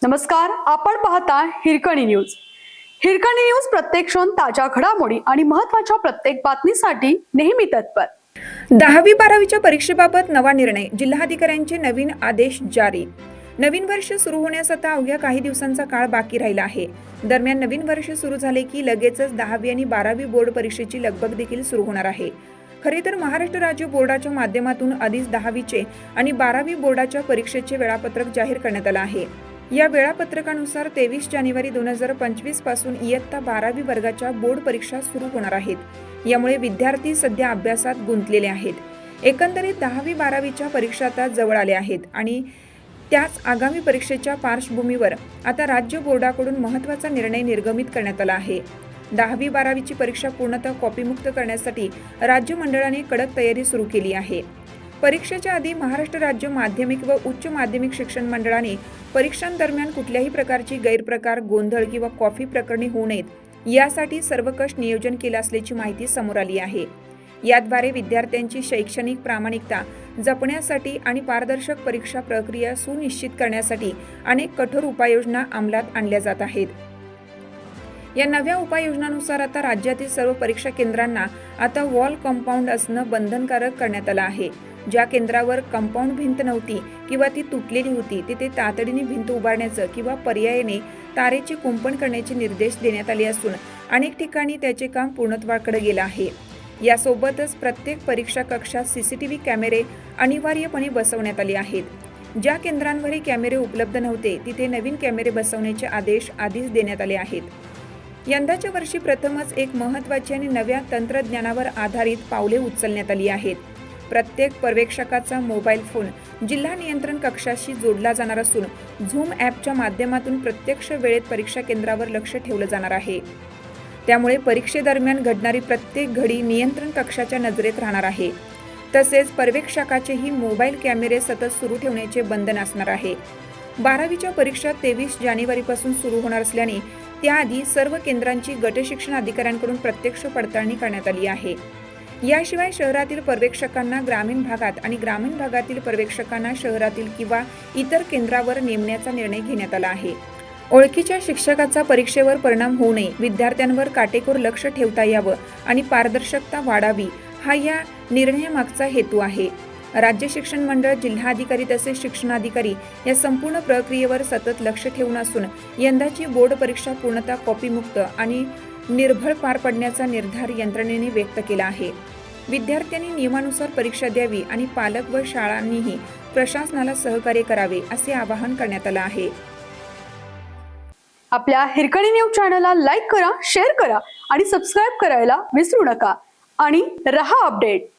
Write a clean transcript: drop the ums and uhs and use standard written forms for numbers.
नमस्कार, आपण पाहता हिरकणी न्यूज. हिरकणी न्यूज प्रत्येक क्षण ताज्या घडामोडी आणि महत्त्वाच्या प्रत्येक बातमीसाठी नेहमी तत्पर. 10वी-12वीच्या परीक्षेबाबत नवा निर्णय. जिल्हाधिकाऱ्यांचे नवीन आदेश जारी. नवीन वर्ष सुरू होण्यास आता अवघ्या काही दिवसांचा काळ बाकी राहिला आहे. दरम्यान नवीन वर्ष सुरू झाले की लगेचच 10वी आणि 12वी बोर्ड परीक्षेची लगबग देखील सुरू होणार आहे. खरे तर महाराष्ट्र राज्य बोर्डाच्या माध्यमातून आधीच 10वीचे आणि 12वी बोर्डाच्या परीक्षेचे वेळापत्रक जाहीर करण्यात आले आहे. या वेळापत्रकानुसार 23 जानेवारी 2025 पासून इयत्ता 12वी वर्गाच्या बोर्ड परीक्षा सुरू होणार आहेत. यामुळे विद्यार्थी सध्या अभ्यासात गुंतलेले आहेत. एकंदरीत 10वी-12वीच्या परीक्षा आता जवळ आल्या आहेत आणि त्याच आगामी परीक्षेच्या पार्श्वभूमीवर आता राज्य बोर्डाकडून महत्त्वाचा निर्णय निर्गमित करण्यात आला आहे. 10वी-12वीची परीक्षा पूर्णतः कॉपीमुक्त करण्यासाठी राज्य मंडळाने कडक तयारी सुरू केली आहे. परीक्षेच्या आधी महाराष्ट्र राज्य माध्यमिक व उच्च माध्यमिक शिक्षण मंडळाने परीक्षांदरम्यान कुठल्याही प्रकारची गैरप्रकार, गोंधळ किंवा कॉफी प्रकरणे होऊ नयेत यासाठी सर्वकष नियोजन केलं असल्याची माहिती समोर आली आहे. याद्वारे विद्यार्थ्यांची शैक्षणिक प्रामाणिकता जपण्यासाठी आणि पारदर्शक परीक्षा प्रक्रिया सुनिश्चित करण्यासाठी अनेक कठोर उपाययोजना अंमलात आणल्या जात आहेत. या नव्या उपाययोजनांनुसार आता राज्यातील सर्व परीक्षा केंद्रांना आता वॉल कंपाऊंड असणं बंधनकारक करण्यात आलं आहे. ज्या केंद्रावर कंपाऊंड भिंत नव्हती किंवा ती तुटलेली होती तिथे तातडीने भिंत उभारण्याचं किंवा पर्यायाने तारेचे कुंपण करण्याचे निर्देश देण्यात आले असून अनेक ठिकाणी त्याचे काम पूर्णत्वाकडे गेलं आहे. यासोबतच प्रत्येक परीक्षा कक्षात CCTV कॅमेरे अनिवार्यपणे बसवण्यात आले आहेत. ज्या केंद्रांवर हे कॅमेरे उपलब्ध नव्हते तिथे नवीन कॅमेरे बसवण्याचे आदेश आधीच देण्यात आले आहेत. यंदाच्या वर्षी प्रथमच एक महत्त्वाची आणि नव्या तंत्रज्ञानावर आधारित पावले उचलण्यात आली आहेत. प्रत्येक पर्यवेक्षकाचा मोबाईल फोन जिल्हा नियंत्रण कक्षाशी जोडला जाणार असून झूम ॲपच्या माध्यमातून प्रत्यक्ष वेळेत परीक्षा केंद्रावर लक्ष ठेवलं जाणार आहे. त्यामुळे परीक्षेदरम्यान घडणारी प्रत्येक घडी नियंत्रण कक्षाच्या नजरेत राहणार आहे. तसेच पर्यवेक्षकाचेही मोबाईल कॅमेरे सतत सुरू ठेवण्याचे बंधन असणार आहे. 12वीच्या परीक्षा 23 जानेवारीपासून सुरू होणार असल्याने त्याआधी सर्व केंद्रांची गटशिक्षण अधिकाऱ्यांकडून प्रत्यक्ष पडताळणी करण्यात आली आहे. याशिवाय शहरातील पर्यवेक्षकांना ग्रामीण भागात आणि ग्रामीण भागातील पर्यवेक्षकांना शहरातील किंवा इतर केंद्रावर नेमण्याचा निर्णय घेण्यात आला आहे. ओळखीच्या शिक्षकाचा परीक्षेवर परिणाम होऊ नये, विद्यार्थ्यांवर काटेकोर लक्ष ठेवता यावं आणि पारदर्शकता वाढावी हा या निर्णयामागचा हेतू आहे. राज्य शिक्षण मंडळ, जिल्हाधिकारी तसेच शिक्षणाधिकारी या संपूर्ण प्रक्रियेवर सतत लक्ष ठेवून असून यंदाची बोर्ड परीक्षा पूर्णतः कॉपीमुक्त आणि निर्भळ पार पडण्याचा निर्धार यंत्रणेने व्यक्त केला आहे. विद्यार्थ्यांनी नियमानुसार परीक्षा द्यावी आणि पालक व शाळांनीही प्रशासनाला सहकार्य करावे असे आवाहन करण्यात आलं आहे. आपल्या हिरकणी न्यूज चॅनलला लाईक करा, शेअर करा आणि सबस्क्राईब करायला विसरू नका आणि रहा अपडेट.